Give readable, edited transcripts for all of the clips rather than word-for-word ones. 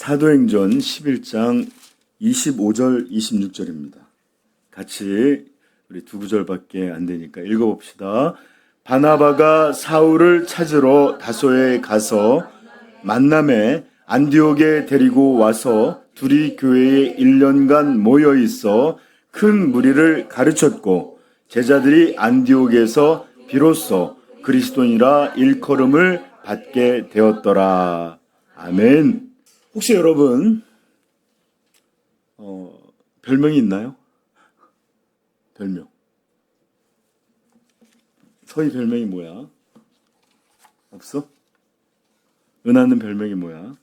사도행전 11장 25절 26절입니다. 같이 우리 두 구절밖에 안 되니까 읽어봅시다. 바나바가 사울을 찾으러 다소에 가서 만남에 안디옥에 데리고 와서 둘이 교회에 1년간 모여 있어 큰 무리를 가르쳤고 제자들이 안디옥에서 비로소 그리스도인이라 일컬음을 받게 되었더라. 아멘. 혹시 여러분 별명이 있나요? 별명. 서희 별명이 뭐야? 없어? 은하는 별명이 뭐야?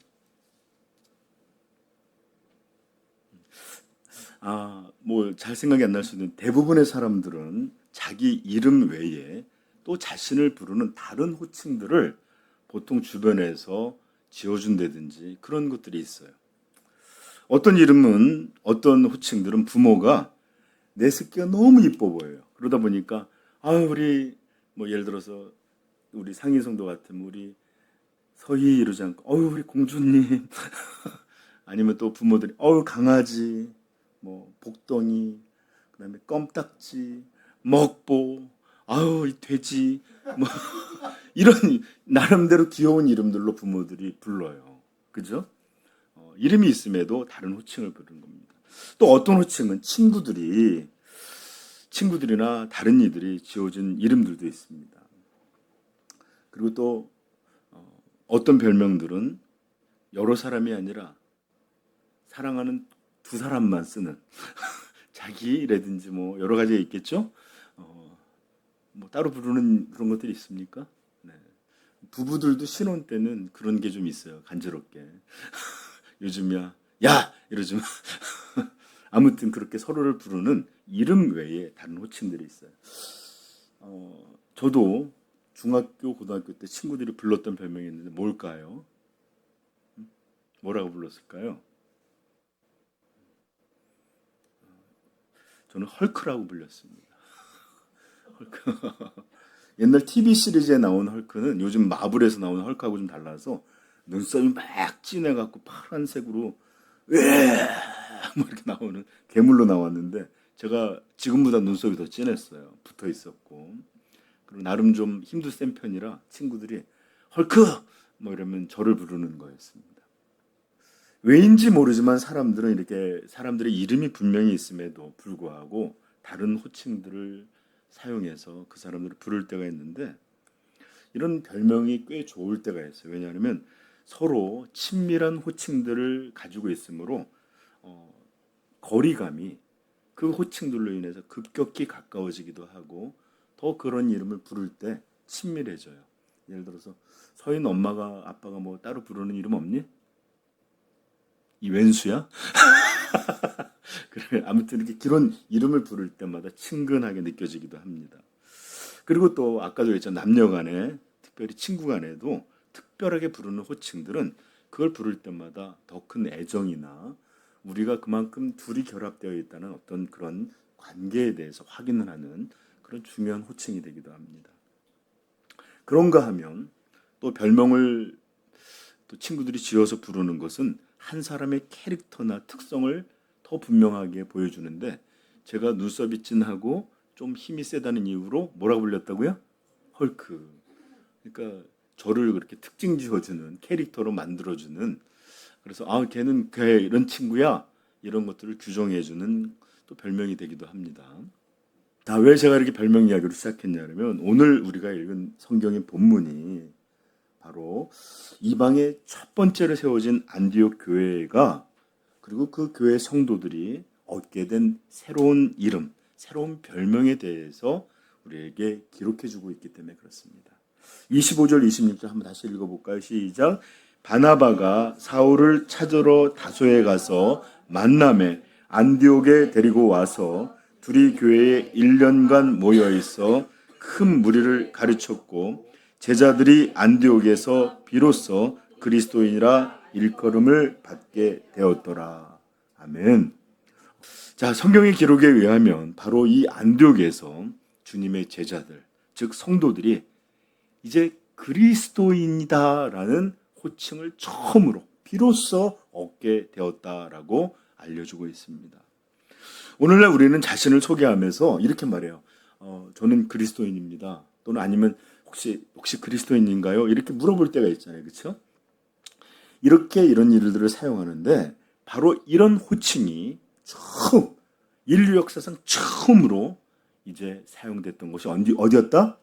뭐 잘 생각이 안 날 수도 있는데 대부분의 사람들은 자기 이름 외에 또 자신을 부르는 다른 호칭들을 보통 주변에서 지어준다든지 그런 것들이 있어요. 어떤 이름은, 어떤 호칭들은 부모가 내 새끼가 너무 이뻐 보여요. 그러다 보니까 우리 뭐 예를 들어서 우리 상위성도 같으면 우리 서희 이러지 않고 우리 공주님 아니면 또 부모들이 강아지, 뭐 복덩이, 그다음에 껌딱지, 먹보, 이 돼지, 뭐 이런 나름대로 귀여운 이름들로 부모들이 불러요. 그죠? 이름이 있음에도 다른 호칭을 부르는 겁니다. 또 어떤 호칭은 친구들이나 다른 이들이 지어준 이름들도 있습니다. 그리고 또 어떤 별명들은 여러 사람이 아니라 사랑하는 두 사람만 쓰는 자기라든지 뭐 여러 가지가 있겠죠. 뭐 따로 부르는 그런 것들이 있습니까? 네. 부부들도 신혼 때는 그런 게 좀 있어요. 간지럽게. 요즘이야 야 이러지 마. 아무튼 그렇게 서로를 부르는 이름 외에 다른 호칭들이 있어요. 저도 중학교, 고등학교 때 친구들이 불렀던 별명이 있는데 뭘까요? 뭐라고 불렀을까요? 저는 헐크라고 불렸습니다. 헐크. 옛날 TV 시리즈에 나온 헐크는 요즘 마블에서 나오는 헐크하고 좀 달라서 눈썹이 막 진해갖고 파란색으로 뭐 이렇게 나오는 괴물로 나왔는데 제가 지금보다 눈썹이 더 진했어요. 붙어 있었고 그리고 나름 좀 힘도 센 편이라 친구들이 헐크 뭐 이러면 저를 부르는 거였습니다. 왜인지 모르지만 사람들의 이름이 분명히 있음에도 불구하고 다른 호칭들을 사용해서 그 사람들을 부를 때가 있는데 이런 별명이 꽤 좋을 때가 있어요. 왜냐하면 서로 친밀한 호칭들을 가지고 있으므로 거리감이 그 호칭들로 인해서 급격히 가까워지기도 하고 더 그런 이름을 부를 때 친밀해져요. 예를 들어서 서인 엄마가 아빠가 뭐 따로 부르는 이름 없니? 이웬수야? 그래, 아무튼 이렇게 그런 이름을 부를 때마다 친근하게 느껴지기도 합니다. 그리고 또 아까도 했잖아요. 남녀 간에 특별히 친구 간에도 특별하게 부르는 호칭들은 그걸 부를 때마다 더 큰 애정이나 우리가 그만큼 둘이 결합되어 있다는 어떤 그런 관계에 대해서 확인을 하는 그런 중요한 호칭이 되기도 합니다. 그런가 하면 또 별명을 또 친구들이 지어서 부르는 것은 한 사람의 캐릭터나 특성을 더 분명하게 보여주는데 제가 눈썹이 진하고 좀 힘이 세다는 이유로 뭐라고 불렸다고요? 헐크. 그러니까 저를 그렇게 특징 지어주는 캐릭터로 만들어주는 그래서 걔는 걔 이런 친구야 이런 것들을 규정해주는 또 별명이 되기도 합니다. 왜 제가 이렇게 별명 이야기를 시작했냐면 오늘 우리가 읽은 성경의 본문이 바로 이방의 첫 번째로 세워진 안디옥 교회가 그리고 그 교회 성도들이 얻게 된 새로운 이름, 새로운 별명에 대해서 우리에게 기록해주고 있기 때문에 그렇습니다. 25절, 26절 한번 다시 읽어볼까요? 시작. 바나바가 사울을 찾으러 다소에 가서 만남에 안디옥에 데리고 와서 둘이 교회에 1년간 모여 있어 큰 무리를 가르쳤고 제자들이 안디옥에서 비로소 그리스도인이라 일컬음을 받게 되었더라. 아멘. 자, 성경의 기록에 의하면 바로 이 안디옥에서 주님의 제자들, 즉 성도들이 이제 그리스도인이다라는 호칭을 처음으로 비로소 얻게 되었다라고 알려주고 있습니다. 오늘날 우리는 자신을 소개하면서 이렇게 말해요. 저는 그리스도인입니다. 또는 아니면 혹시 그리스도인인가요? 이렇게 물어볼 때가 있잖아요. 그렇죠? 이렇게 이런 일들을 사용하는데 바로 이런 호칭이 인류 역사상 처음으로 이제 사용됐던 곳이 어디였다?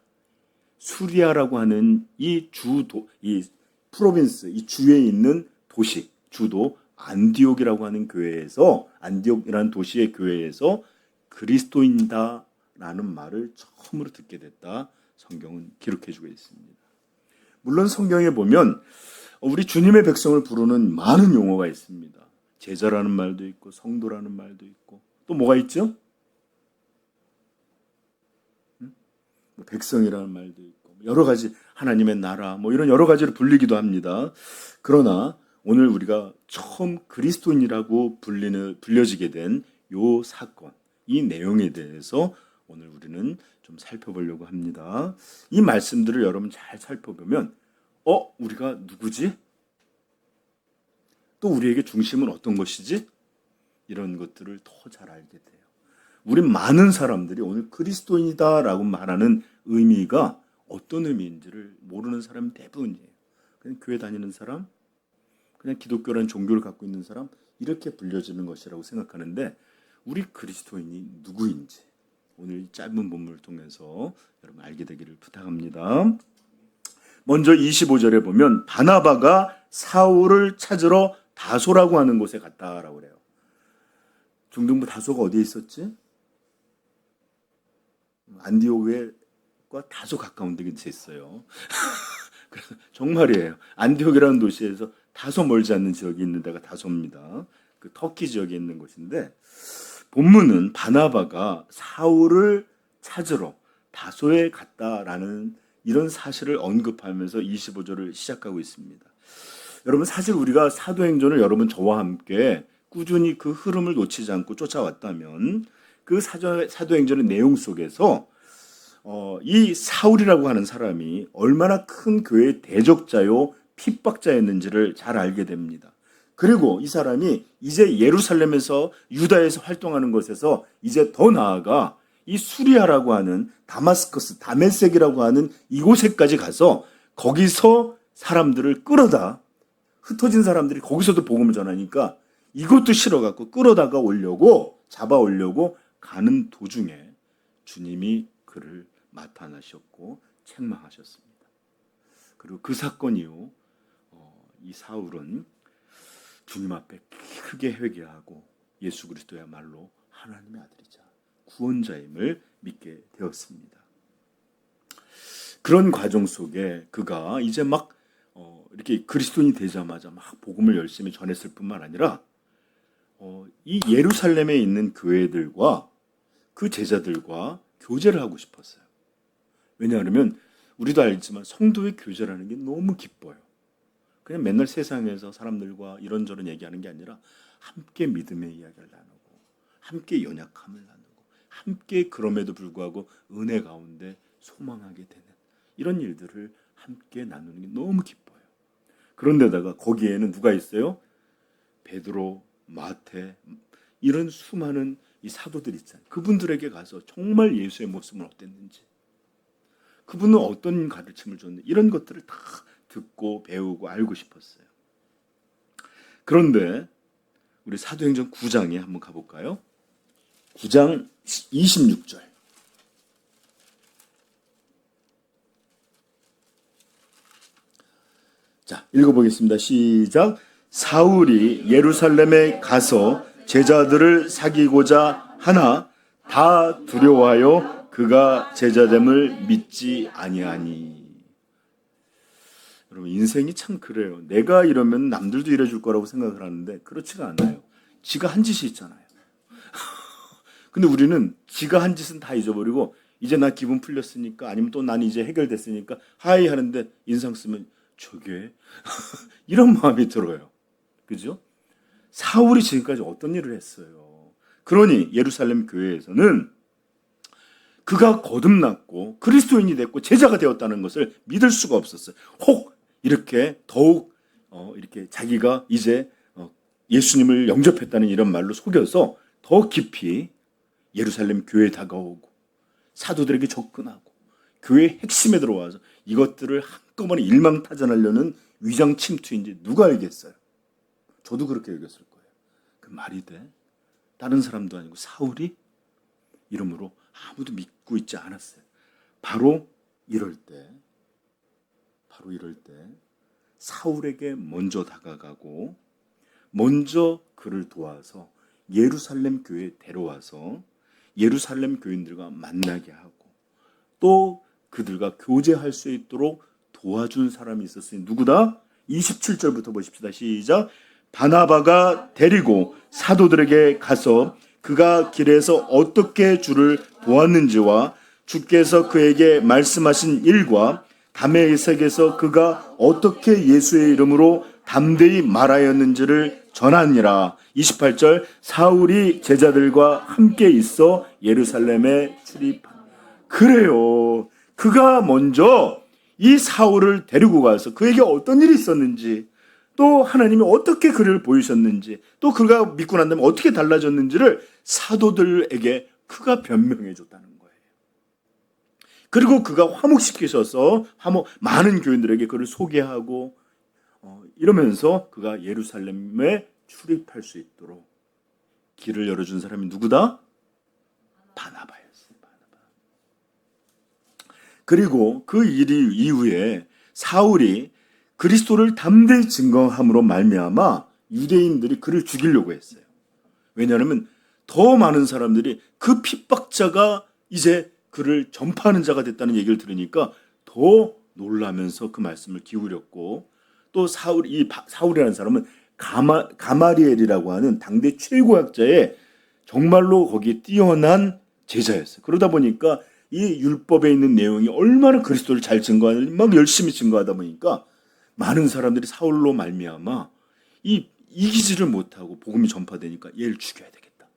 수리아라고 하는 이 프로빈스, 이 주에 있는 도시, 주도 안디옥이라고 하는 교회에서, 안디옥이라는 도시의 교회에서 그리스도인이다라는 말을 처음으로 듣게 됐다. 성경은 기록해주고 있습니다. 물론 성경에 보면 우리 주님의 백성을 부르는 많은 용어가 있습니다. 제자라는 말도 있고 성도라는 말도 있고 또 뭐가 있죠? 백성이라는 말도 있고 여러 가지 하나님의 나라 이런 여러 가지를 불리기도 합니다. 그러나 오늘 우리가 처음 그리스도인이라고 불려지게 된 요 사건, 이 내용에 대해서 오늘 우리는 좀 살펴보려고 합니다. 이 말씀들을 여러분 잘 살펴보면 우리가 누구지? 또 우리에게 중심은 어떤 것이지? 이런 것들을 더 잘 알게 돼요. 우리 많은 사람들이 오늘 그리스도인이다라고 말하는 의미가 어떤 의미인지를 모르는 사람이 대부분이에요. 그냥 교회 다니는 사람, 그냥 기독교라는 종교를 갖고 있는 사람, 이렇게 불려지는 것이라고 생각하는데 우리 그리스도인이 누구인지 오늘 이 짧은 본문을 통해서 여러분 알게 되기를 부탁합니다. 먼저 25절에 보면 바나바가 사울을 찾으러 다소라고 하는 곳에 갔다라고 그래요. 중등부 다소가 어디에 있었지? 안디옥과 다소 가까운 데 있어요. 정말이에요. 안디옥이라는 도시에서 다소 멀지 않는 지역이 있는 데가 다소입니다. 그 터키 지역에 있는 곳인데 본문은 바나바가 사울을 찾으러 다소에 갔다라는 이런 사실을 언급하면서 25절을 시작하고 있습니다. 여러분 사실 우리가 사도행전을 여러분 저와 함께 꾸준히 그 흐름을 놓치지 않고 쫓아왔다면 그 사도행전의 내용 속에서 이 사울이라고 하는 사람이 얼마나 큰 교회의 대적자요 핍박자였는지를 잘 알게 됩니다. 그리고 이 사람이 이제 예루살렘에서 유다에서 활동하는 것에서 이제 더 나아가 이 수리아라고 하는 다마스커스, 다메섹이라고 하는 이곳에까지 가서 거기서 사람들을 끌어다 흩어진 사람들이 거기서도 복음을 전하니까 이것도 싫어갖고 끌어다가 잡아오려고 가는 도중에 주님이 그를 나타나셨고 책망하셨습니다. 그리고 그 사건 이후 이 사울은 주님 앞에 크게 회개하고 예수 그리스도야말로 하나님의 아들이자 구원자임을 믿게 되었습니다. 그런 과정 속에 그가 이제 막 이렇게 그리스도인이 되자마자 막 복음을 열심히 전했을 뿐만 아니라 이 예루살렘에 있는 교회들과 그 제자들과 교제를 하고 싶었어요. 왜냐하면 우리도 알지만 성도의 교제라는 게 너무 기뻐요. 그냥 맨날 세상에서 사람들과 이런저런 얘기하는 게 아니라 함께 믿음의 이야기를 나누고 함께 연약함을 나누고 함께 그럼에도 불구하고 은혜 가운데 소망하게 되는 이런 일들을 함께 나누는 게 너무 기뻐요. 그런데다가 거기에는 누가 있어요? 베드로, 마태 이런 수많은 이 사도들 있잖아요. 그분들에게 가서 정말 예수의 모습은 어땠는지 그분은 어떤 가르침을 줬는지 이런 것들을 다 듣고 배우고 알고 싶었어요. 그런데 우리 사도행전 9장에 한번 가볼까요? 9장 26절. 자, 읽어보겠습니다. 시작. 사울이 예루살렘에 가서 제자들을 사귀고자 하나 다 두려워하여 그가 제자됨을 믿지 아니하니. 여러분 인생이 참 그래요. 내가 이러면 남들도 이래줄 거라고 생각을 하는데 그렇지가 않아요. 지가 한 짓이 있잖아요. 근데 우리는 지가 한 짓은 다 잊어버리고 이제 나 기분 풀렸으니까 아니면 또 난 이제 해결됐으니까 하이 하는데 인상 쓰면 저게 이런 마음이 들어요. 그죠? 사울이 지금까지 어떤 일을 했어요. 그러니 예루살렘 교회에서는 그가 거듭났고 그리스도인이 됐고 제자가 되었다는 것을 믿을 수가 없었어요. 혹 이렇게 더욱 이렇게 자기가 이제 예수님을 영접했다는 이런 말로 속여서 더 깊이 예루살렘 교회에 다가오고 사도들에게 접근하고 교회의 핵심에 들어와서 이것들을 한꺼번에 일망타전하려는 위장 침투인지 누가 알겠어요? 저도 그렇게 여겼을 거예요. 그 말이 돼? 다른 사람도 아니고 사울이 이러므로 아무도 믿고 있지 않았어요. 바로 이럴 때 사울에게 먼저 다가가고 먼저 그를 도와서 예루살렘 교회에 데려와서 예루살렘 교인들과 만나게 하고 또 그들과 교제할 수 있도록 도와준 사람이 있었으니 누구다? 27절부터 보십시다. 시작. 바나바가 데리고 사도들에게 가서 그가 길에서 어떻게 주를 보았는지와 주께서 그에게 말씀하신 일과 다메섹에서 그가 어떻게 예수의 이름으로 담대히 말하였는지를 전하니라. 28절. 사울이 제자들과 함께 있어 예루살렘에 출입한. 그래요. 그가 먼저 이 사울을 데리고 가서 그에게 어떤 일이 있었는지 또 하나님이 어떻게 그를 보이셨는지 또 그가 믿고 난 다음에 어떻게 달라졌는지를 사도들에게 그가 변명해 줬다는 거예요. 그리고 그가 화목시키셔서 많은 교인들에게 그를 소개하고 이러면서 그가 예루살렘에 출입할 수 있도록 길을 열어준 사람이 누구다? 바나바였어요. 그리고 그 일 이후에 사울이 그리스도를 담대히 증거함으로 말미암아 유대인들이 그를 죽이려고 했어요. 왜냐하면 더 많은 사람들이 그 핍박자가 이제 그를 전파하는 자가 됐다는 얘기를 들으니까 더 놀라면서 그 말씀을 기울였고 또 사울이라는 사람은 가마리엘이라고 하는 당대 최고학자의 정말로 거기에 뛰어난 제자였어요. 그러다 보니까 이 율법에 있는 내용이 얼마나 그리스도를 잘 증거하는지 막 열심히 증거하다 보니까 많은 사람들이 사울로 말미암아 이기지를 못하고 복음이 전파되니까 얘를 죽여야 되겠다.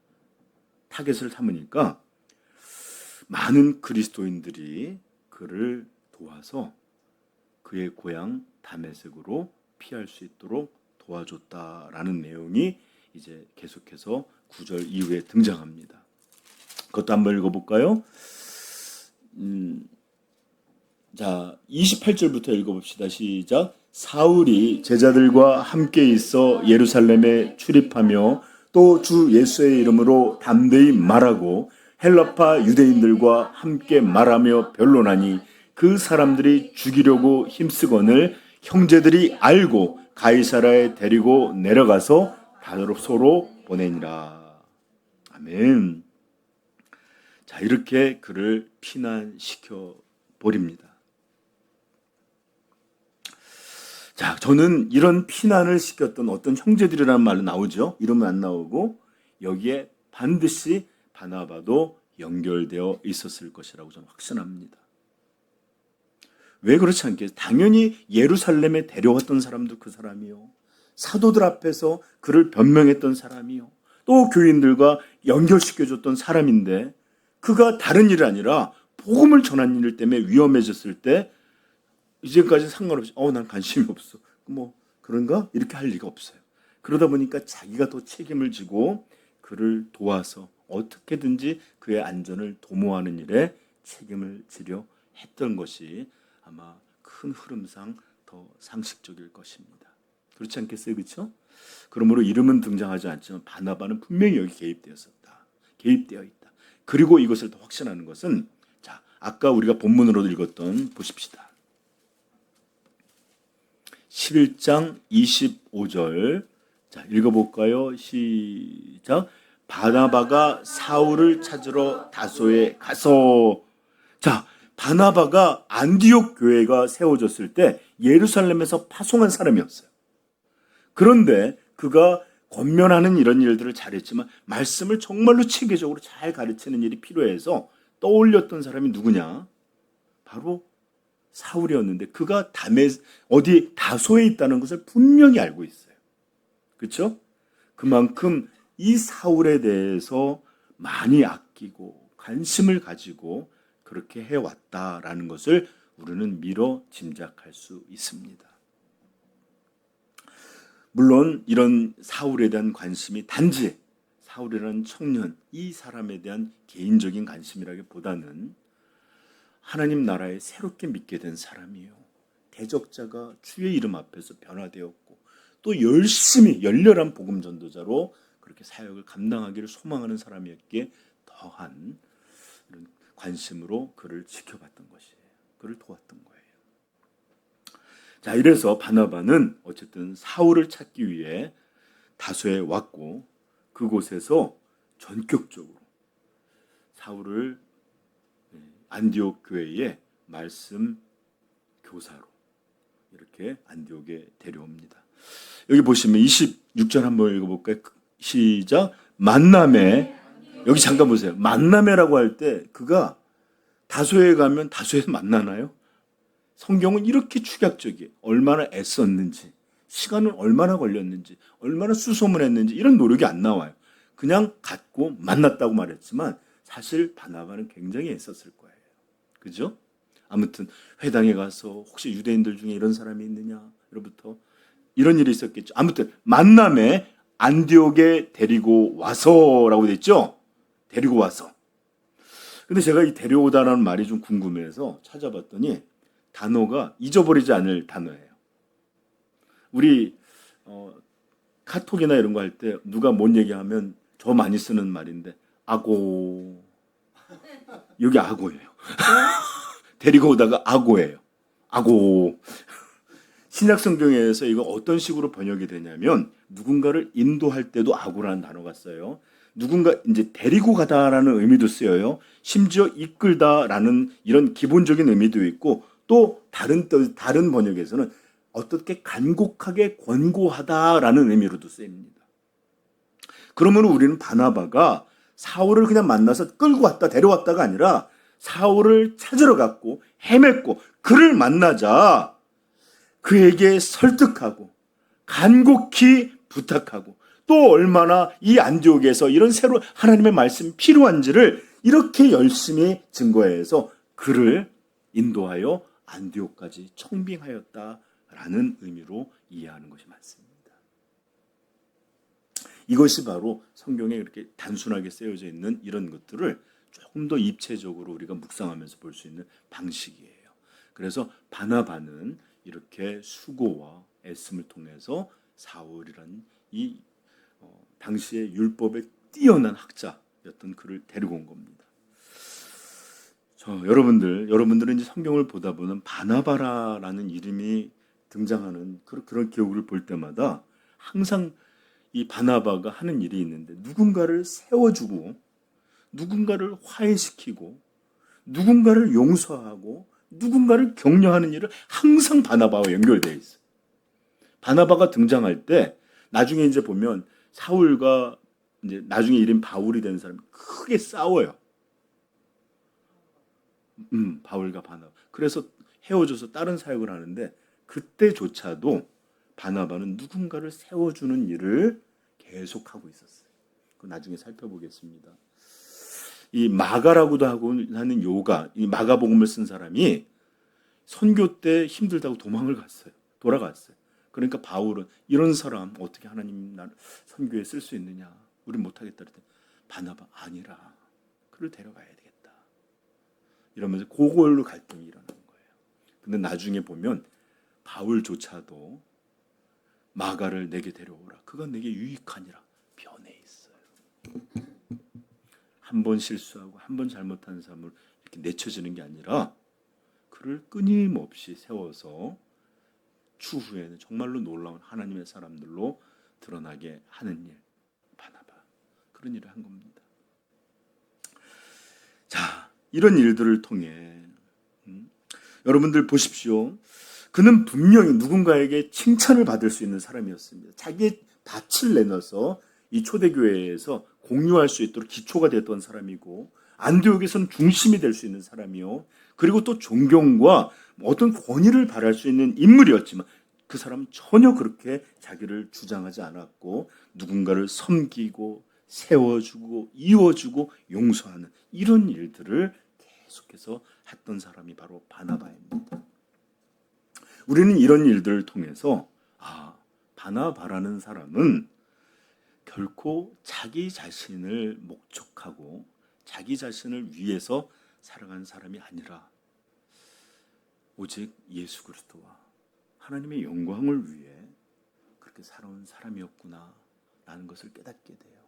타겟을 삼으니까 많은 그리스도인들이 그를 도와서 그의 고향 다메섹으로 피할 수 있도록 도와줬다라는 내용이 이제 계속해서 9절 이후에 등장합니다. 그것도 한번 읽어볼까요? 자, 28절부터 읽어봅시다. 시작. 사울이 제자들과 함께 있어 예루살렘에 출입하며 또 주 예수의 이름으로 담대히 말하고 헬라파 유대인들과 함께 말하며 변론하니 그 사람들이 죽이려고 힘쓰거늘 형제들이 알고 가이사라에 데리고 내려가서 다소로 보내니라. 아멘. 자, 이렇게 그를 피난시켜 버립니다. 자, 저는 이런 피난을 시켰던 어떤 형제들이라는 말로 나오죠. 이름은 안 나오고 여기에 반드시 바나바도 연결되어 있었을 것이라고 저는 확신합니다. 왜 그렇지 않겠어요? 당연히 예루살렘에 데려왔던 사람도 그 사람이요. 사도들 앞에서 그를 변명했던 사람이요. 또 교인들과 연결시켜줬던 사람인데 그가 다른 일이 아니라 복음을 전한 일 때문에 위험해졌을 때 이제까지 상관없이 난 관심이 없어. 뭐 그런가? 이렇게 할 리가 없어요. 그러다 보니까 자기가 더 책임을 지고 그를 도와서 어떻게든지 그의 안전을 도모하는 일에 책임을 지려 했던 것이 아마 큰 흐름상 더 상식적일 것입니다. 그렇지 않겠어요? 그렇죠? 그러므로 이름은 등장하지 않지만 바나바는 분명히 여기 개입되어 있다. 그리고 이것을 더 확신하는 것은 자, 아까 우리가 본문으로 읽었던 보십시다. 11장 25절 자, 읽어볼까요? 시작. 바나바가 사울을 찾으러 다소에 가서 자, 바나바가 안디옥 교회가 세워졌을 때 예루살렘에서 파송한 사람이었어요. 그런데 그가 권면하는 이런 일들을 잘했지만 말씀을 정말로 체계적으로 잘 가르치는 일이 필요해서 떠올렸던 사람이 누구냐? 바로 사울이었는데 그가 어디 다소에 있다는 것을 분명히 알고 있어요. 그렇죠? 그만큼 이 사울에 대해서 많이 아끼고 관심을 가지고 그렇게 해왔다라는 것을 우리는 미뤄 짐작할 수 있습니다. 물론 이런 사울에 대한 관심이 단지 사울이라는 청년, 이 사람에 대한 개인적인 관심이라기보다는 하나님 나라에 새롭게 믿게 된 사람이에요. 대적자가 주의 이름 앞에서 변화되었고 또 열심히 열렬한 복음 전도자로 그렇게 사역을 감당하기를 소망하는 사람이었기에 더한 이런 관심으로 그를 지켜봤던 것이에요. 그를 도왔던 거예요. 자, 이래서 바나바는 어쨌든 사울을 찾기 위해 다소에 왔고 그곳에서 전격적으로 사울을 안디옥 교회의 말씀 교사로 이렇게 안디옥에 데려옵니다. 여기 보시면 26절 한번 읽어볼까요? 시작. 만남에, 여기 잠깐 보세요. 만남에라고 할 때 그가 다소에 가면 다소에서 만나나요? 성경은 이렇게 축약적이에요. 얼마나 애썼는지, 시간은 얼마나 걸렸는지, 얼마나 수소문했는지 이런 노력이 안 나와요. 그냥 갔고 만났다고 말했지만 사실 바나바는 굉장히 애썼을 거예요. 그죠? 아무튼 회당에 가서 혹시 유대인들 중에 이런 사람이 있느냐 로부터 이런 일이 있었겠죠. 아무튼 만남에 안디옥에 데리고 와서라고 돼 있죠. 데리고 와서. 근데 제가 이 데려오다라는 말이 좀 궁금해서 찾아봤더니 단어가 잊어버리지 않을 단어예요. 우리 카톡이나 이런 거 할 때 누가 뭔 얘기하면 저 많이 쓰는 말인데 아고. 여기 아고예요. 데리고 오다가 아고예요. 아고. 신약 성경에서 이거 어떤 식으로 번역이 되냐면 누군가를 인도할 때도 아고라는 단어가 써요. 누군가 이제 데리고 가다라는 의미도 쓰여요. 심지어 이끌다라는 이런 기본적인 의미도 있고 또 다른 번역에서는 어떻게 간곡하게 권고하다라는 의미로도 쓰입니다. 그러면 우리는 바나바가 사울을 그냥 만나서 끌고 왔다 데려왔다가 아니라 사울을 찾으러 갔고 헤맸고 그를 만나자 그에게 설득하고 간곡히 부탁하고 또 얼마나 이 안디옥에서 이런 새로운 하나님의 말씀이 필요한지를 이렇게 열심히 증거해서 그를 인도하여 안디옥까지 청빙하였다라는 의미로 이해하는 것이 맞습니다. 이것이 바로 성경에 이렇게 단순하게 쓰여져 있는 이런 것들을 조금 더 입체적으로 우리가 묵상하면서 볼 수 있는 방식이에요. 그래서 바나바는 이렇게 수고와 애씀을 통해서 사울이라는 이 당시의 율법에 뛰어난 학자였던 그를 데리고 온 겁니다. 여러분들은 이제 성경을 보다 보면 바나바라는 이름이 등장하는 그런 기록을 볼 때마다 항상 이 바나바가 하는 일이 있는데 누군가를 세워주고 누군가를 화해시키고 누군가를 용서하고 누군가를 격려하는 일을 항상 바나바와 연결되어 있어요. 바나바가 등장할 때 나중에 이제 보면 사울과 이제 나중에 이름 바울이 된 사람이 크게 싸워요. 바울과 바나바. 그래서 헤어져서 다른 사역을 하는데 그때조차도 바나바는 누군가를 세워주는 일을 계속하고 있었어요. 그 나중에 살펴보겠습니다. 이 마가라고도 하는 요가, 이 마가복음을 쓴 사람이 선교 때 힘들다고 돌아갔어요. 그러니까 바울은 이런 사람 어떻게 하나님 나를 선교에 쓸 수 있느냐? 우린 못하겠다 그랬더니 바나바 아니라 그를 데려가야 되겠다. 이러면서 그걸로 갈등이 일어나는 거예요. 근데 나중에 보면 바울조차도 마가를 내게 데려오라. 그가 내게 유익하니라. 변해 있어요. 한 번 실수하고 한 번 잘못한 삶을 이렇게 내쳐지는 게 아니라 그를 끊임없이 세워서 추후에는 정말로 놀라운 하나님의 사람들로 드러나게 하는 일. 바나바. 그런 일을 한 겁니다. 자, 이런 일들을 통해 여러분들 보십시오. 그는 분명히 누군가에게 칭찬을 받을 수 있는 사람이었습니다. 자기의 밭을 내놔서 이 초대교회에서 공유할 수 있도록 기초가 됐던 사람이고 안디옥에서는 중심이 될 수 있는 사람이요. 그리고 또 존경과 어떤 권위를 바랄 수 있는 인물이었지만 그 사람은 전혀 그렇게 자기를 주장하지 않았고 누군가를 섬기고 세워주고 이어주고 용서하는 이런 일들을 계속해서 했던 사람이 바로 바나바입니다. 우리는 이런 일들을 통해서 바나바라는 사람은 결코 자기 자신을 목적하고 자기 자신을 위해서 살아간 사람이 아니라 오직 예수 그리스도와 하나님의 영광을 위해 그렇게 살아온 사람이었구나 라는 것을 깨닫게 돼요.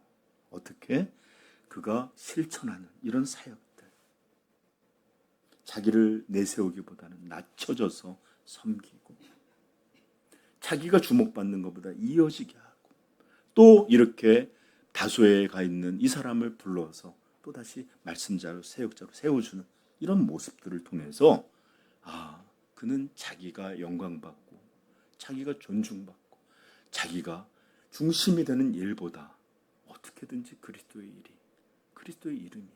어떻게? 그가 실천하는 이런 사역들, 자기를 내세우기보다는 낮춰져서 섬기고 자기가 주목받는 것보다 이어지게 하고 또 이렇게 다소에 가 있는 이 사람을 불러서 또다시 말씀자로 사역자로 세워주는 이런 모습들을 통해서 그는 자기가 영광받고 자기가 존중받고 자기가 중심이 되는 일보다 어떻게든지 그리스도의 이름이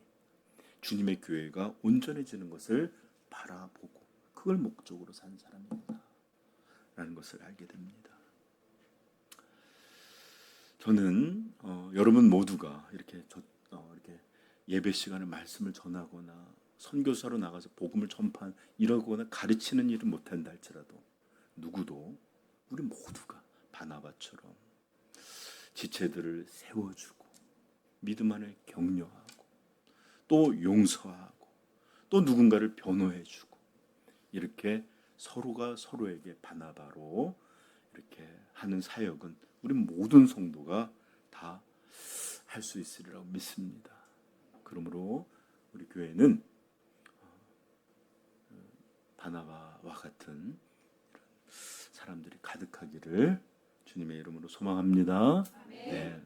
주님의 교회가 온전해지는 것을 바라보고 그걸 목적으로 산 사람입니다 라는 것을 알게 됩니다. 저는 여러분 모두가 이렇게 예배 시간에 말씀을 전하거나 선교사로 나가서 복음을 전파한 이러거나 가르치는 일을 못한다 할지라도 누구도 우리 모두가 바나바처럼 지체들을 세워주고 믿음 안에 격려하고 또 용서하고 또 누군가를 변호해주고 이렇게 서로가 서로에게 바나바로 이렇게 하는 사역은 우리 모든 성도가 다 할 수 있으리라고 믿습니다. 그러므로 우리 교회는 바나바와 같은 사람들이 가득하기를 주님의 이름으로 소망합니다. 네.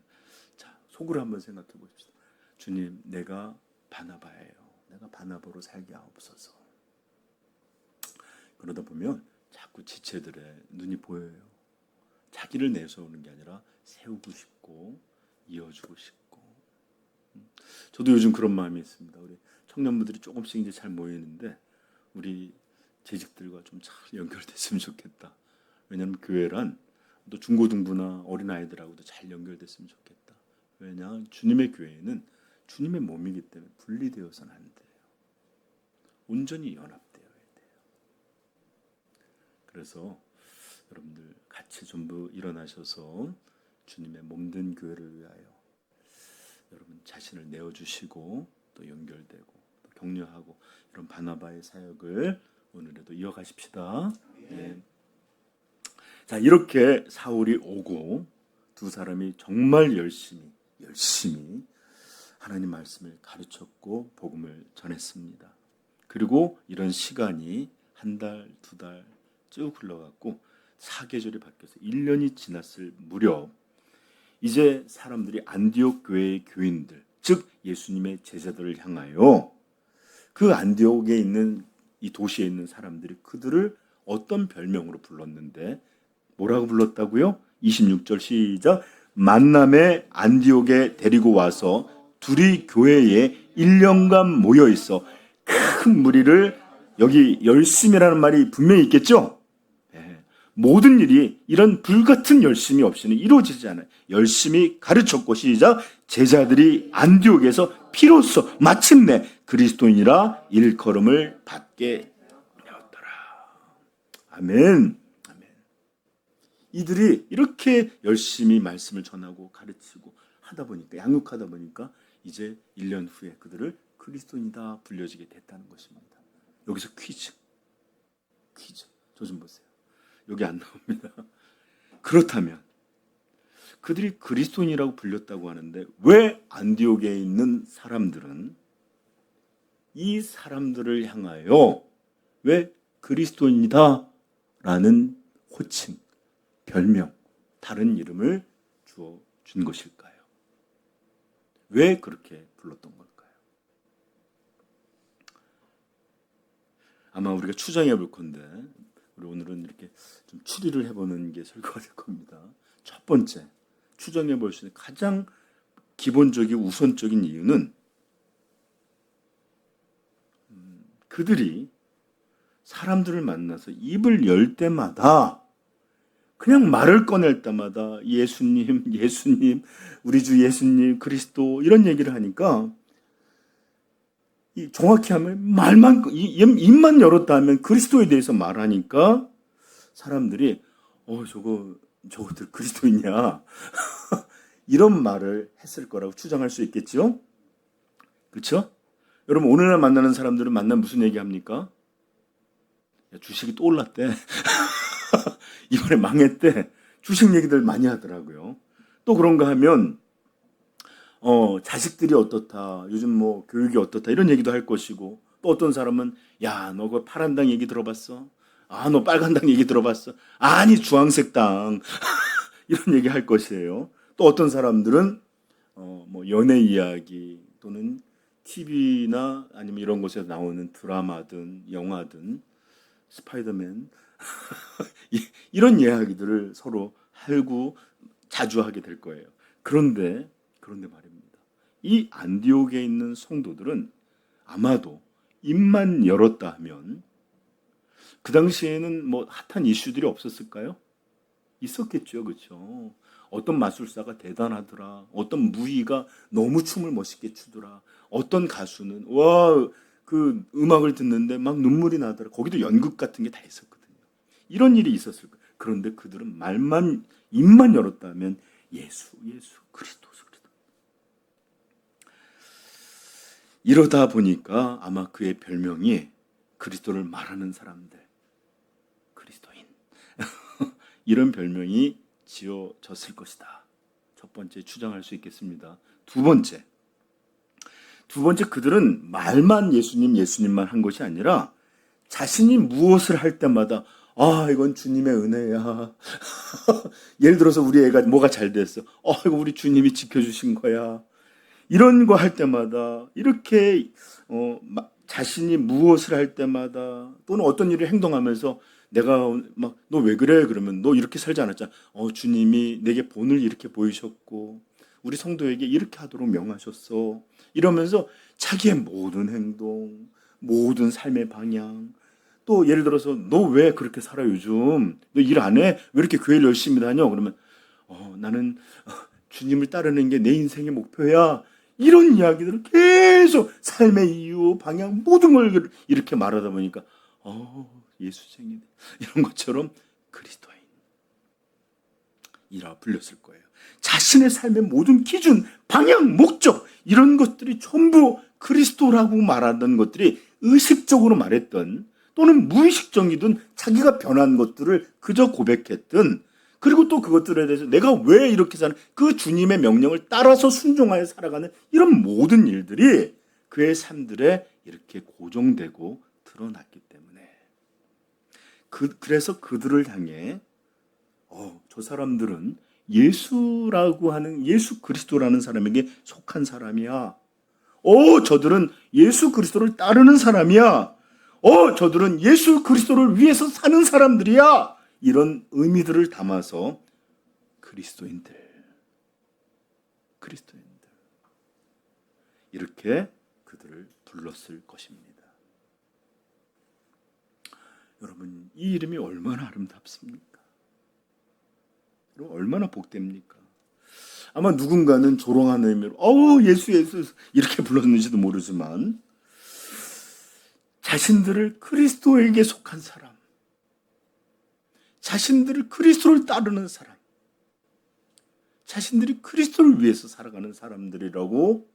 자, 속으로 한번 생각해 보십시다. 주님, 내가 바나바예요. 내가 바나바로 살게 하옵소서. 그러다 보면 자꾸 지체들의 눈이 보여요. 자기를 내세우는 게 아니라 세우고 싶고 이어주고 싶고. 저도 요즘 그런 마음이 있습니다. 우리 청년부들이 조금씩 이제 잘 모이는데 우리 재직들과 좀 잘 연결됐으면 좋겠다. 왜냐하면 교회란 또 중고등부나 어린아이들하고도 잘 연결됐으면 좋겠다. 왜냐? 주님의 교회는 주님의 몸이기 때문에 분리되어서는 안 돼요. 온전히 연합되어야 돼요. 그래서 여러분들 같이 전부 일어나셔서 주님의 몸된 교회를 위하여 여러분 자신을 내어주시고 또 연결되고 또 격려하고 이런 바나바의 사역을 오늘에도 이어가십시다. 네. 자, 이렇게 사울이 오고 두 사람이 정말 열심히 하나님 말씀을 가르쳤고 복음을 전했습니다. 그리고 이런 시간이 한 달, 두 달 쭉 흘러갔고 사계절이 바뀌어서 1년이 지났을 무렵 이제 사람들이 안디옥 교회의 교인들, 즉 예수님의 제자들을 향하여 그 안디옥에 있는 이 도시에 있는 사람들이 그들을 어떤 별명으로 불렀는데 뭐라고 불렀다고요? 26절 시작. 만남에 안디옥에 데리고 와서 둘이 교회에 1년간 모여 있어 큰 무리를 여기 열심이라는 말이 분명히 있겠죠? 모든 일이 이런 불같은 열심이 없이는 이루어지지 않아요. 열심히 가르쳤고 시작. 제자들이 안디옥에서 비로소 마침내 그리스도인이라 일컬음을 받게 되었더라. 아멘. 아멘. 이들이 이렇게 열심히 말씀을 전하고 가르치고 하다 보니까 양육하다 보니까 이제 1년 후에 그들을 그리스도인이다 불려지게 됐다는 것입니다. 여기서 퀴즈. 저 좀 보세요. 여기 안 나옵니다. 그렇다면 그들이 그리스도인이라고 불렸다고 하는데 왜 안디옥에 있는 사람들은 이 사람들을 향하여 왜 그리스도인이다 라는 호칭, 별명, 다른 이름을 주어 준 것일까요? 왜 그렇게 불렀던 걸까요? 아마 우리가 추정해 볼 건데 우리 오늘은 이렇게 좀 추리를 해보는 게 설교가 될 겁니다. 첫 번째, 추정해 볼 수 있는 가장 기본적인 우선적인 이유는 그들이 사람들을 만나서 입을 열 때마다 그냥 말을 꺼낼 때마다 예수님, 우리 주 예수님, 그리스도 이런 얘기를 하니까 정확히 하면 입만 열었다 하면 그리스도에 대해서 말하니까 사람들이 저거 저것들 그리스도인이야. 이런 말을 했을 거라고 추정할 수 있겠죠? 그렇죠? 여러분 오늘날 만나는 사람들은 만나면 무슨 얘기합니까? 야, 주식이 또 올랐대. 이번에 망했대. 주식 얘기들 많이 하더라고요. 또 그런가 하면 자식들이 어떻다. 요즘 뭐 교육이 어떻다. 이런 얘기도 할 것이고 또 어떤 사람은 야, 너 그 파란당 얘기 들어봤어? 아, 너 빨간당 얘기 들어봤어? 아니, 주황색 당. 이런 얘기 할 것이에요. 또 어떤 사람들은 뭐 연애 이야기 또는 TV나 아니면 이런 곳에서 나오는 드라마든 영화든 스파이더맨 이런 이야기들을 서로 하고 자주 하게 될 거예요. 그런데 말입니다. 이 안디옥에 있는 성도들은 아마도 입만 열었다 하면 그 당시에는 뭐 핫한 이슈들이 없었을까요? 있었겠죠, 그렇죠? 어떤 마술사가 대단하더라. 어떤 무희가 너무 춤을 멋있게 추더라. 어떤 가수는 와, 그 음악을 듣는데 막 눈물이 나더라. 거기도 연극 같은 게 다 있었거든요. 이런 일이 있었을 거예요. 그런데 그들은 입만 열었다면 예수, 그리스도. 이러다 보니까 아마 그의 별명이 그리스도를 말하는 사람들, 그리스도인. 이런 별명이 지어졌을 것이다. 첫 번째 추정할 수 있겠습니다. 두 번째, 그들은 말만 예수님만 한 것이 아니라 자신이 무엇을 할 때마다 아, 이건 주님의 은혜야. 예를 들어서 우리 애가 뭐가 잘 됐어. 이거 우리 주님이 지켜주신 거야. 이런 거 할 때마다 이렇게 자신이 무엇을 할 때마다 또는 어떤 일을 행동하면서 내가 막 너 왜 그래? 그러면 너 이렇게 살지 않았잖아. 주님이 내게 본을 이렇게 보이셨고 우리 성도에게 이렇게 하도록 명하셨어. 이러면서 자기의 모든 행동, 모든 삶의 방향 또 예를 들어서 너 왜 그렇게 살아 요즘? 너 일 안 해? 왜 이렇게 교회를 열심히 다녀? 그러면 나는 주님을 따르는 게 내 인생의 목표야. 이런 이야기들을 계속 삶의 이유, 방향 모든 걸 이렇게 말하다 보니까 예수쟁이네. 이런 것처럼 그리스도인이라 불렸을 거예요. 자신의 삶의 모든 기준, 방향, 목적 이런 것들이 전부 그리스도라고 말하던 것들이 의식적으로 말했던 또는 무의식적이든 자기가 변한 것들을 그저 고백했던 그리고 또 그것들에 대해서 내가 왜 이렇게 사는 그 주님의 명령을 따라서 순종하여 살아가는 이런 모든 일들이 그의 삶들에 이렇게 고정되고 드러났기 때문에 그래서 그들을 향해 저 사람들은 예수라고 하는 예수 그리스도라는 사람에게 속한 사람이야. 저들은 예수 그리스도를 따르는 사람이야. 저들은 예수 그리스도를 위해서 사는 사람들이야. 이런 의미들을 담아서 그리스도인들 이렇게 그들을 불렀을 것입니다. 여러분 이 이름이 얼마나 아름답습니까? 얼마나 복됩니까? 아마 누군가는 조롱하는 의미로 예수 이렇게 불렀는지도 모르지만 자신들을 그리스도에게 속한 사람 자신들을 그리스도를 따르는 사람 자신들이 그리스도를 위해서 살아가는 사람들이라고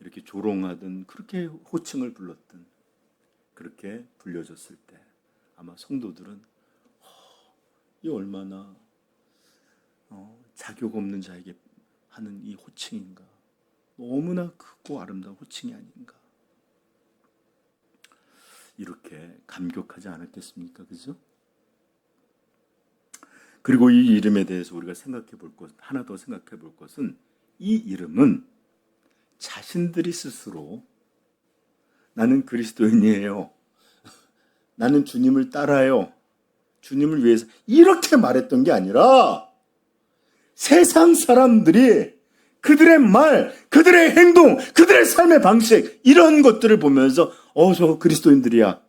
이렇게 조롱하든 그렇게 호칭을 불렀든 그렇게 불려졌을 때 아마 성도들은 이 얼마나 자격 없는 자에게 하는 이 호칭인가 너무나 크고 아름다운 호칭이 아닌가 이렇게 감격하지 않았겠습니까? 그죠? 그리고 이 이름에 대해서 우리가 하나 더 생각해 볼 것은 이 이름은 자신들이 스스로 나는 그리스도인이에요. 나는 주님을 따라요. 주님을 위해서 이렇게 말했던 게 아니라 세상 사람들이 그들의 말, 그들의 행동, 그들의 삶의 방식 이런 것들을 보면서 저 그리스도인들이야.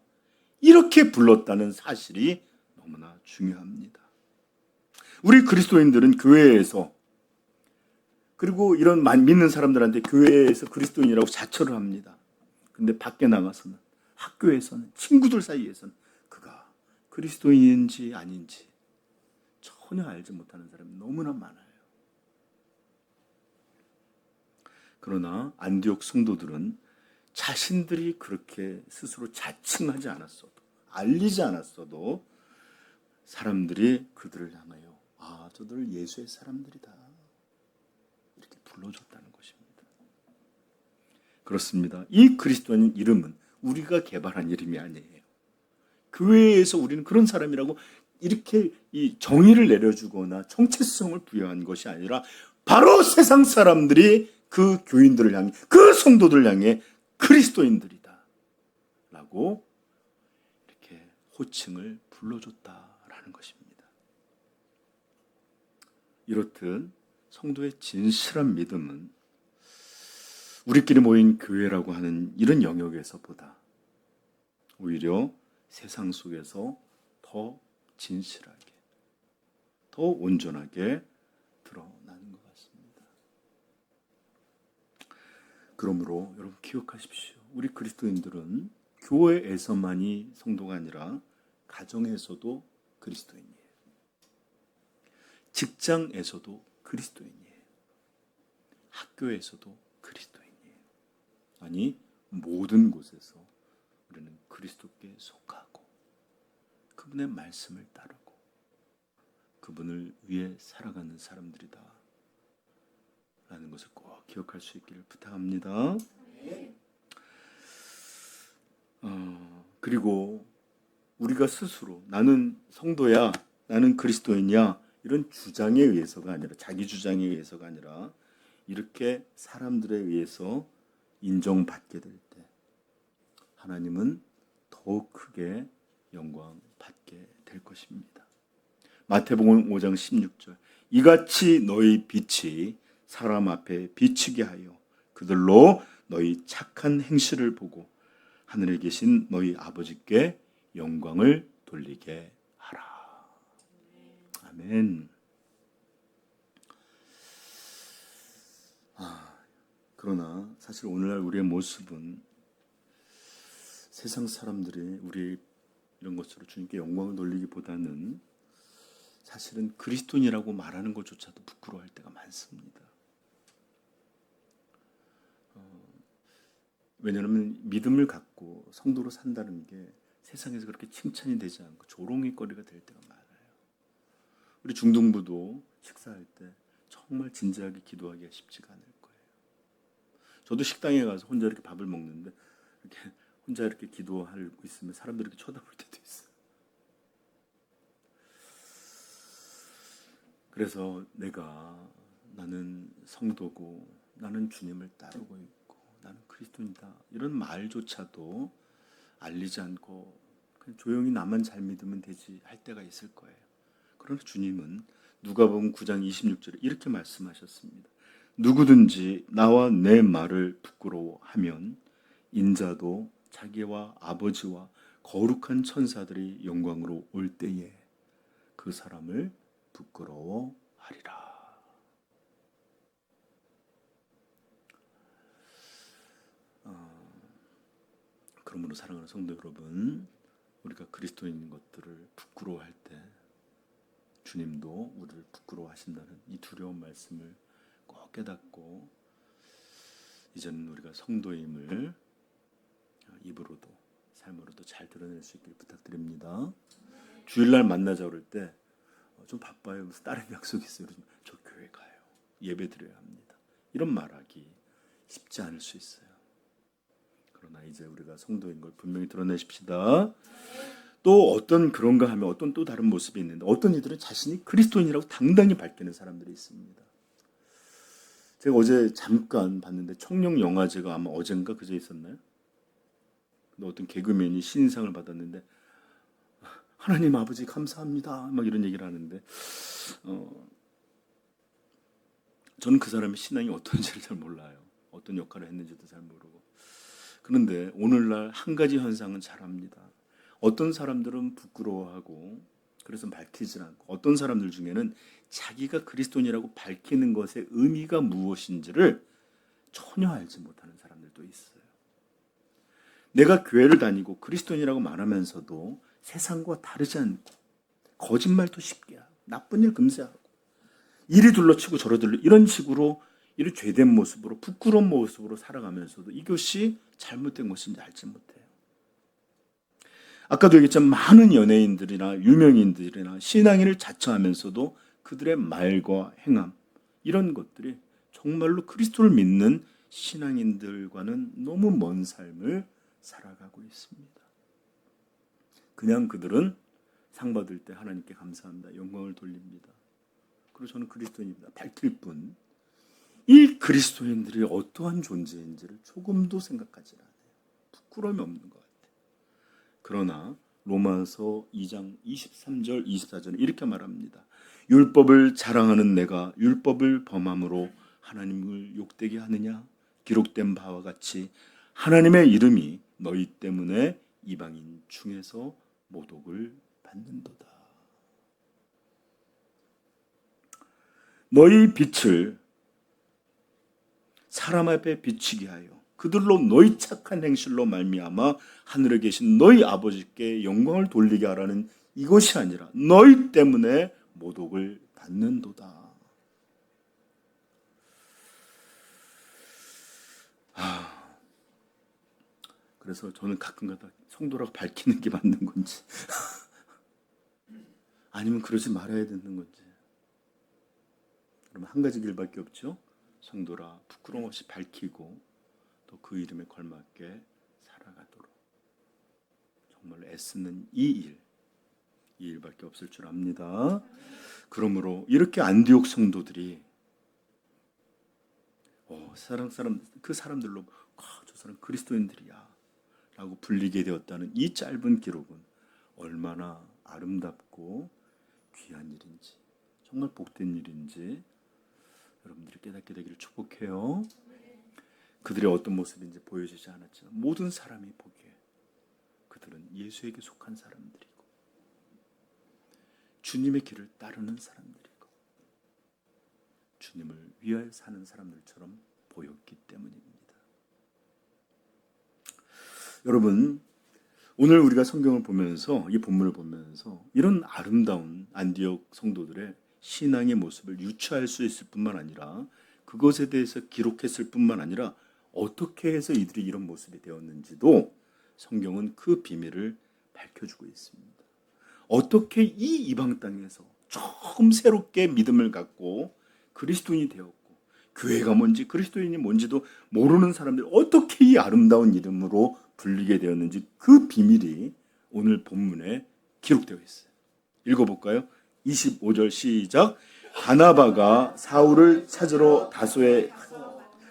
이렇게 불렀다는 사실이 너무나 중요합니다. 우리 그리스도인들은 교회에서 그리고 이런 믿는 사람들한테 교회에서 그리스도인이라고 자처를 합니다. 근데 밖에 나가서는 학교에서는 친구들 사이에서는 그가 그리스도인인지 아닌지 전혀 알지 못하는 사람이 너무나 많아요. 그러나 안디옥 성도들은 자신들이 그렇게 스스로 자칭하지 않았어도, 알리지 않았어도 사람들이 그들을 향하여 저들 예수의 사람들이다 이렇게 불러줬다는 것입니다. 그렇습니다. 이 그리스도인 이름은 우리가 개발한 이름이 아니에요. 교회에서 우리는 그런 사람이라고 이렇게 이 정의를 내려주거나 정체성을 부여한 것이 아니라 바로 세상 사람들이 그 교인들을 향해, 그 성도들을 향해 그리스도인들이다 라고 이렇게 호칭을 불러줬다라는 것입니다. 이렇듯 성도의 진실한 믿음은 우리끼리 모인 교회라고 하는 이런 영역에서보다 오히려 세상 속에서 더 진실하게, 더 온전하게 드러나는 것 같습니다. 그러므로 여러분 기억하십시오. 우리 그리스도인들은 교회에서만이 성도가 아니라 가정에서도 그리스도인이에요. 직장에서도 그리스도인이에요. 학교에서도 그리스도인이에요. 아니, 모든 곳에서 우리는 그리스도께 속하고 그분의 말씀을 따르고 그분을 위해 살아가는 사람들이다 라는 것을 꼭 기억할 수 있기를 부탁합니다. 그리고 우리가 스스로 나는 성도야, 나는 그리스도인이야 이런 주장에 의해서가 아니라, 자기 주장에 의해서가 아니라 이렇게 사람들에 의해서 인정받게 될 때 하나님은 더욱 크게 영광 받게 될 것입니다. 마태복음 5장 16절 이같이 너희 빛이 사람 앞에 비치게 하여 그들로 너희 착한 행실을 보고 하늘에 계신 너희 아버지께 영광을 돌리게 하라. 아멘. 그러나 사실 오늘날 우리의 모습은 세상 사람들이 우리 이런 것으로 주님께 영광을 돌리기보다는 사실은 그리스도인이라고 말하는 것조차도 부끄러워할 때가 많습니다. 왜냐하면 믿음을 갖고 성도로 산다는 게 세상에서 그렇게 칭찬이 되지 않고 조롱이거리가 될 때가 많아요. 우리 중등부도 식사할 때 정말 진지하게 기도하기가 쉽지가 않을 거예요. 저도 식당에 가서 혼자 이렇게 밥을 먹는데 이렇게 혼자 이렇게 기도하고 있으면 사람들이 이렇게 쳐다볼 때도 있어요. 그래서 나는 성도고 나는 주님을 따르고 있고 나는 그리스도인이다 이런 말조차도 알리지 않고 그냥 조용히 나만 잘 믿으면 되지 할 때가 있을 거예요. 그러나 주님은 누가복음 9장 26절에 이렇게 말씀하셨습니다. 누구든지 나와 내 말을 부끄러워하면 인자도 자기와 아버지와 거룩한 천사들이 영광으로 올 때에 그 사람을 부끄러워하리라. 그러므로 사랑하는 성도 여러분, 우리가 그리스도인 것들을 부끄러워할 때 주님도 우리를 부끄러워하신다는 이 두려운 말씀을 꼭 깨닫고 이제는 우리가 성도임을 입으로도 삶으로도 잘 드러낼 수 있길 부탁드립니다. 주일날 만나자 그럴 때 좀 바빠요. 무슨 다른 약속이 있어요. 저 교회 가요. 예배 드려야 합니다. 이런 말하기 쉽지 않을 수 있어요. 그러나 이제 우리가 성도인 걸 분명히 드러내십시다. 또 어떤 그런가 하면 어떤 또 다른 모습이 있는데 어떤 이들은 자신이 그리스도인이라고 당당히 밝히는 사람들이 있습니다. 제가 어제 잠깐 봤는데 청룡영화제가 아마 어젠가 그제 있었나요? 근데 어떤 개그맨이 신인상을 받았는데 하나님 아버지 감사합니다 막 이런 얘기를 하는데 저는 그 사람의 신앙이 어떤지를 잘 몰라요. 어떤 역할을 했는지도 잘 모르고. 그런데 오늘날 한 가지 현상은 잘합니다. 어떤 사람들은 부끄러워하고 그래서 밝히지 않고 어떤 사람들 중에는 자기가 그리스도인이라고 밝히는 것의 의미가 무엇인지를 전혀 알지 못하는 사람들도 있어요. 내가 교회를 다니고 그리스도인이라고 말하면서도 세상과 다르지 않고 거짓말도 쉽게 하고 나쁜 일 금세하고 이리 둘러치고 저리 둘러 이런 식으로 이런 죄된 모습으로 부끄러운 모습으로 살아가면서도 이것이 잘못된 것인지 알지 못해요. 아까도 얘기했지만 많은 연예인들이나 유명인들이나 신앙인을 자처하면서도 그들의 말과 행함 이런 것들이 정말로 그리스도를 믿는 신앙인들과는 너무 먼 삶을 살아가고 있습니다. 그냥 그들은 상 받을 때 하나님께 감사합니다. 영광을 돌립니다. 그리고 저는 그리스도인입니다. 밝힐 뿐. 이 그리스도인들이 어떠한 존재인지를 조금도 생각하지 않아요. 부끄러움이 없는 것 같아요. 그러나 로마서 2장 23절 24절에 이렇게 말합니다. 율법을 자랑하는 내가 율법을 범함으로 하나님을 욕되게 하느냐? 기록된 바와 같이 하나님의 이름이 너희 때문에 이방인 중에서 모독을 받는도다. 너희 빛을 사람 앞에 비치게 하여 그들로 너희 착한 행실로 말미암아 하늘에 계신 너희 아버지께 영광을 돌리게 하라는 이것이 아니라 너희 때문에 모독을 받는도다. 그래서 저는 가끔가다 성도라고 밝히는 게 맞는 건지 아니면 그러지 말아야 되는 건지. 그러면 한 가지 길밖에 없죠. 성도라 부끄러움 없이 밝히고 또 그 이름에 걸맞게 살아가도록 정말로 애쓰는 이 일밖에 없을 줄 압니다. 그러므로 이렇게 안디옥 성도들이 그 사람들로 저 사람 그리스도인들이야 라고 불리게 되었다는 이 짧은 기록은 얼마나 아름답고 귀한 일인지 정말 복된 일인지 여러분들이 깨닫게 되기를 축복해요. 그들의 어떤 모습인지 보여주지 않았지만 모든 사람이 보기에 그들은 예수에게 속한 사람들이고 주님의 길을 따르는 사람들이고 주님을 위하여 사는 사람들처럼 보였기 때문입니다. 여러분, 오늘 우리가 성경을 보면서 이 본문을 보면서 이런 아름다운 안디옥 성도들의 신앙의 모습을 유추할 수 있을 뿐만 아니라 그것에 대해서 기록했을 뿐만 아니라 어떻게 해서 이들이 이런 모습이 되었는지도 성경은 그 비밀을 밝혀주고 있습니다. 어떻게 이 이방 땅에서 조금 새롭게 믿음을 갖고 그리스도인이 되었고 교회가 뭔지 그리스도인이 뭔지도 모르는 사람들이 어떻게 이 아름다운 이름으로 불리게 되었는지 그 비밀이 오늘 본문에 기록되어 있어요. 읽어볼까요? 25절 시작. 바나바가 사울을 찾으러 다소의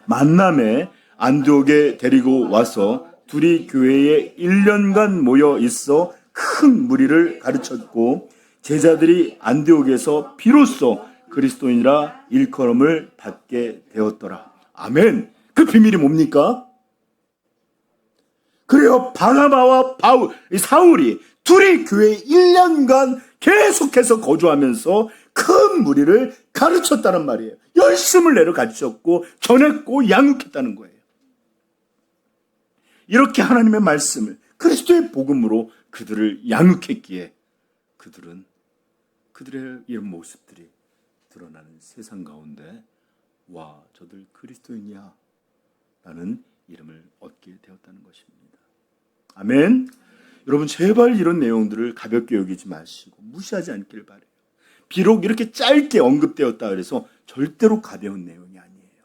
만남에 안디옥에 데리고 와서 둘이 교회에 1년간 모여 있어 큰 무리를 가르쳤고 제자들이 안디옥에서 비로소 그리스도인이라 일컬음을 받게 되었더라. 아멘. 그 비밀이 뭡니까? 그래요. 바나바와 사울이 둘이 교회에 1년간 계속해서 거주하면서 큰 무리를 가르쳤다는 말이에요. 열심을 내려 가르쳤고 전했고 양육했다는 거예요. 이렇게 하나님의 말씀을 그리스도의 복음으로 그들을 양육했기에 그들의 이런 모습들이 드러나는 세상 가운데 와 저들 그리스도인이야 라는 이름을 얻게 되었다는 것입니다. 아멘. 여러분 제발 이런 내용들을 가볍게 여기지 마시고 무시하지 않기를 바라요. 비록 이렇게 짧게 언급되었다 그래서 절대로 가벼운 내용이 아니에요.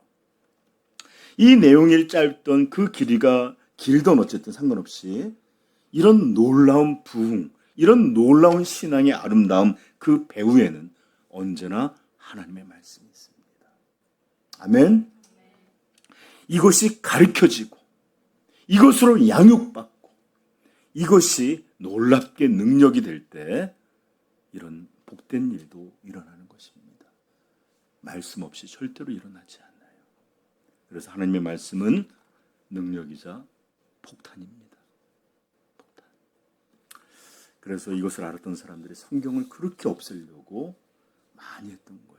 이 내용이 짧던 그 길던 어쨌든 상관없이 이런 놀라운 부흥, 이런 놀라운 신앙의 아름다움 그 배후에는 언제나 하나님의 말씀이 있습니다. 아멘. 이것이 가르쳐지고 이것으로 양육받고 이것이 놀랍게 능력이 될 때 이런 복된 일도 일어나는 것입니다. 말씀 없이 절대로 일어나지 않아요. 그래서 하나님의 말씀은 능력이자 폭탄입니다. 폭탄. 그래서 이것을 알았던 사람들이 성경을 그렇게 없애려고 많이 했던 거예요.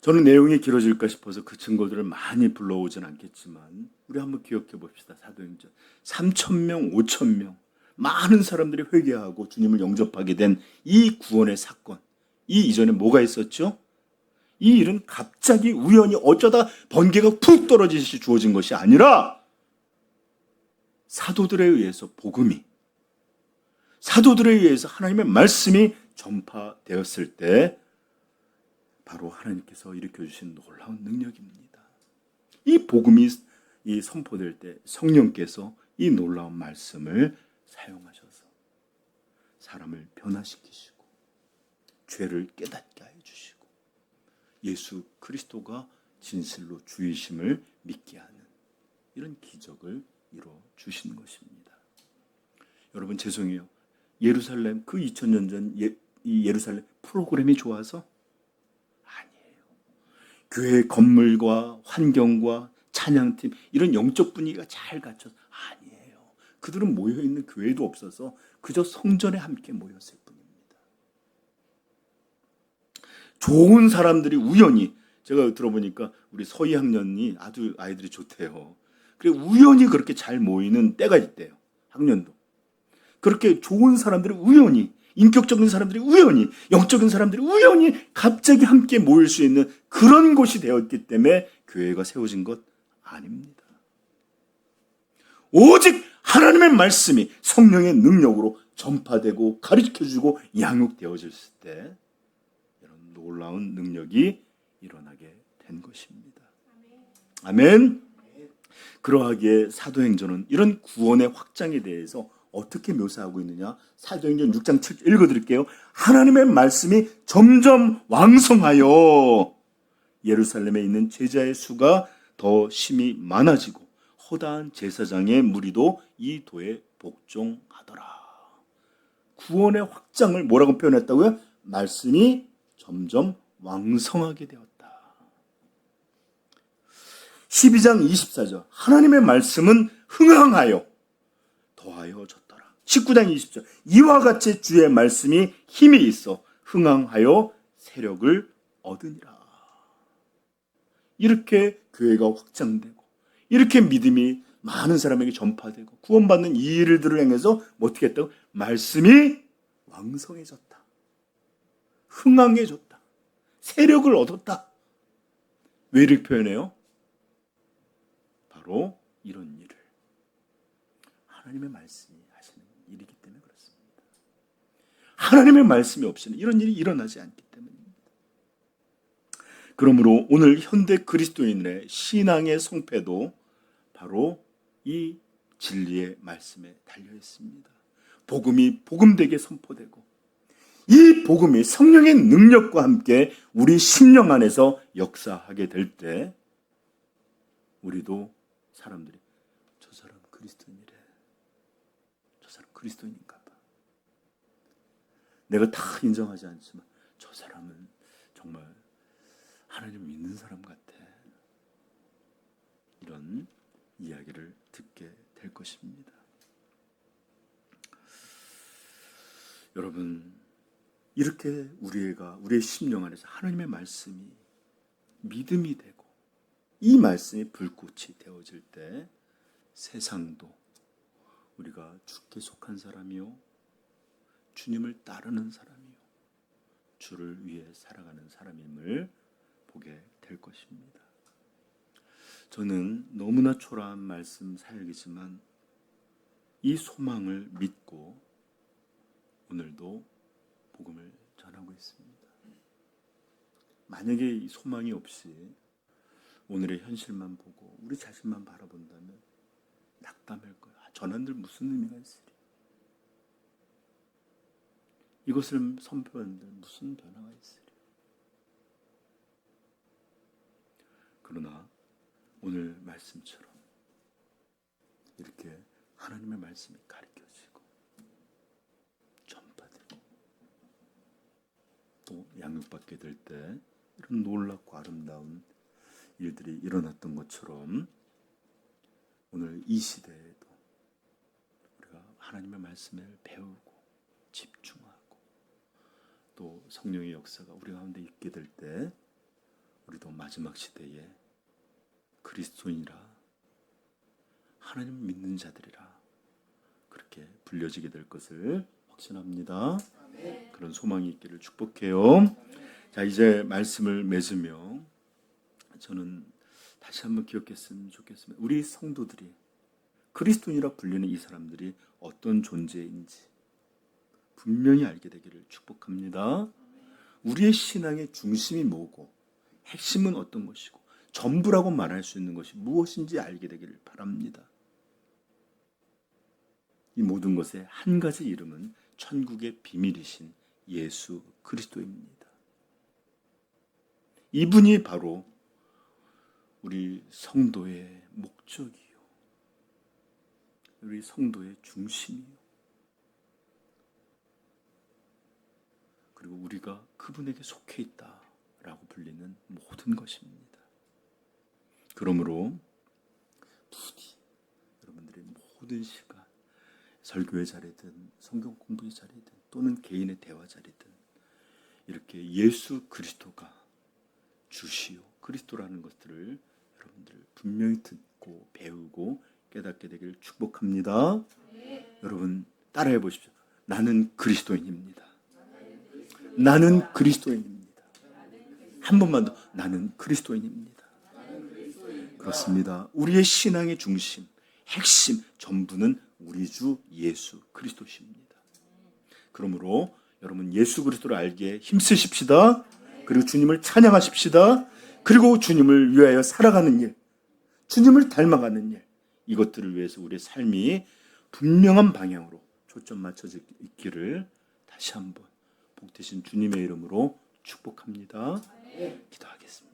저는 내용이 길어질까 싶어서 그 증거들을 많이 불러오진 않겠지만 우리 한번 기억해 봅시다. 사도행전 3,000명, 5,000명 많은 사람들이 회개하고 주님을 영접하게 된 이 구원의 사건, 이 이전에 뭐가 있었죠? 이 일은 갑자기 우연히 어쩌다 번개가 푹 떨어지듯이 주어진 것이 아니라 사도들에 의해서 사도들에 의해서 하나님의 말씀이 전파되었을 때 바로 하나님께서 일으켜주신 놀라운 능력입니다. 이 복음이 선포될 때 성령께서 이 놀라운 말씀을 사용하셔서 사람을 변화시키시고 죄를 깨닫게 하여 주시고 예수 그리스도가 진실로 주이심을 믿게 하는 이런 기적을 이루어 주시는 것입니다. 여러분 죄송해요. 예루살렘 그 2000년 전 이 예루살렘 프로그램이 좋아서? 아니에요. 교회 건물과 환경과 찬양팀 이런 영적 분위기가 잘 갖춰서 아니에요. 그들은 모여있는 교회도 없어서 그저 성전에 함께 모였을 뿐입니다. 좋은 사람들이 우연히 제가 들어보니까 우리 서희 학년이 아주 아이들이 좋대요. 그래 우연히 그렇게 잘 모이는 때가 있대요. 학년도. 그렇게 좋은 사람들이 우연히 인격적인 사람들이 우연히 영적인 사람들이 우연히 갑자기 함께 모일 수 있는 그런 곳이 되었기 때문에 교회가 세워진 것 아닙니다. 오직 하나님의 말씀이 성령의 능력으로 전파되고 가르쳐주고 양육되어질 때 이런 놀라운 능력이 일어나게 된 것입니다. 아멘. 그러하기에 사도행전은 이런 구원의 확장에 대해서 어떻게 묘사하고 있느냐? 사도행전 6장 7절 읽어드릴게요. 하나님의 말씀이 점점 왕성하여 예루살렘에 있는 제자의 수가 더 심히 많아지고 허다한 제사장의 무리도 이 도에 복종하더라. 구원의 확장을 뭐라고 표현했다고요? 말씀이 점점 왕성하게 되었다. 12장 24절 하나님의 말씀은 흥황하여 더하여 졌더라. 19장 20절 이와 같이 주의 말씀이 힘이 있어 흥황하여 세력을 얻으니라. 이렇게 교회가 확장되고 이렇게 믿음이 많은 사람에게 전파되고 구원받는 이 일들을 행해서 어떻게 했다고? 말씀이 왕성해졌다. 흥황해졌다. 세력을 얻었다. 왜 이렇게 표현해요? 바로 이런 일을 하나님의 말씀이 하시는 일이기 때문에 그렇습니다. 하나님의 말씀이 없이는 이런 일이 일어나지 않기 때문입니다. 그러므로 오늘 현대 그리스도인의 신앙의 성패도 바로 이 진리의 말씀에 달려 있습니다. 복음이 복음되게 선포되고 이 복음이 성령의 능력과 함께 우리 심령 안에서 역사하게 될 때 우리도 사람들이 저 사람 그리스도인이래. 저 사람 그리스도인인가 봐. 내가 다 인정하지 않지만 저 사람은 정말 하나님 믿는 사람 같아. 이런 이야기를 듣게 될 것입니다. 여러분 이렇게 우리의 심령 안에서 하나님의 말씀이 믿음이 되고 이 말씀이 불꽃이 되어질 때 세상도 우리가 주께 속한 사람이요 주님을 따르는 사람이요 주를 위해 살아가는 사람임을 보게 될 것입니다. 저는 너무나 초라한 말씀 사역이지만 이 소망을 믿고 오늘도 복음을 전하고 있습니다. 만약에 이 소망이 없이 오늘의 현실만 보고 우리 자신만 바라본다면 낙담할 거야. 전한들 무슨 의미가 있으리? 이것을 선포한들 무슨 변화가 있으리? 그러나 오늘 말씀처럼 이렇게 하나님의 말씀이 가르쳐지고 전파되고 또 양육받게 될 때 이런 놀랍고 아름다운 일들이 일어났던 것처럼 오늘 이 시대에도 우리가 하나님의 말씀을 배우고 집중하고 또 성령의 역사가 우리 가운데 있게 될 때 우리도 마지막 시대에 그리스도인이라 하나님 믿는 자들이라 그렇게 그렇게 불려지게 될 것을 확신합니다. 그런 소망이 있기를 축복해요. 자, 이제 말씀을 맺으며 저는 다시 한번 기억했으면 좋겠습니다. 우리 성도들이 그리스도인이라 불리는 이 사람들이 어떤 존재인지 분명히 알게 되기를 축복합니다. 우리의 신앙의 중심이 뭐고 핵심은 어떤 것이고 전부라고 말할 수 있는 것이 무엇인지 알게 되기를 바랍니다. 이 모든 것의 한 가지 이름은 천국의 비밀이신 예수 그리스도입니다. 이분이 바로 우리 성도의 목적이요, 우리 성도의 중심이요, 그리고 우리가 그분에게 속해 있다라고 불리는 모든 것입니다. 그러므로 부디 여러분들의 모든 시간, 설교의 자리든 성경 공부의 자리든 또는 개인의 대화 자리든 이렇게 예수 그리스도가 주시오 그리스도라는 것들을 여러분들 분명히 듣고 배우고 깨닫게 되기를 축복합니다. 여러분 따라해 보십시오. 나는 그리스도인입니다. 나는 그리스도인입니다. 한 번만 더. 나는 그리스도인입니다. 그렇습니다. 우리의 신앙의 중심, 핵심, 전부는 우리 주 예수 그리스도십니다. 그러므로 여러분 예수 그리스도를 알기에 힘쓰십시다. 그리고 주님을 찬양하십시다. 그리고 주님을 위하여 살아가는 일, 주님을 닮아가는 일, 이것들을 위해서 우리의 삶이 분명한 방향으로 초점 맞춰져 있기를 다시 한번 복 되신 주님의 이름으로 축복합니다. 기도하겠습니다.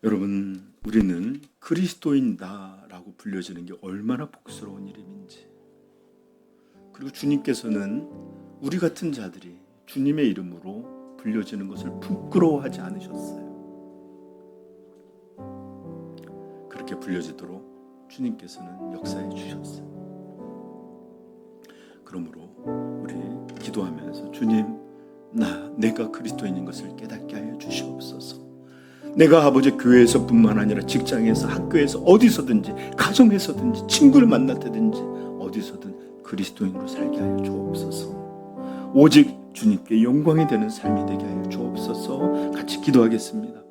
여러분, 우리는 그리스도인다라고 불려지는 게 얼마나 복스러운 일임인지, 그리고 주님께서는 우리 같은 자들이 주님의 이름으로 불려지는 것을 부끄러워하지 않으셨어요. 그렇게 불려지도록 주님께서는 역사해 주셨어요. 그러므로 우리 기도하면서 주님, 내가 그리스도인인 것을 깨닫게 하여 주시옵소서. 내가 아버지 교회에서뿐만 아니라 직장에서, 학교에서, 어디서든지, 가정에서든지, 친구를 만날 때든지 어디서든 그리스도인으로 살게 하여 주옵소서. 오직 주님께 영광이 되는 삶이 되게 하여 주옵소서. 같이 기도하겠습니다.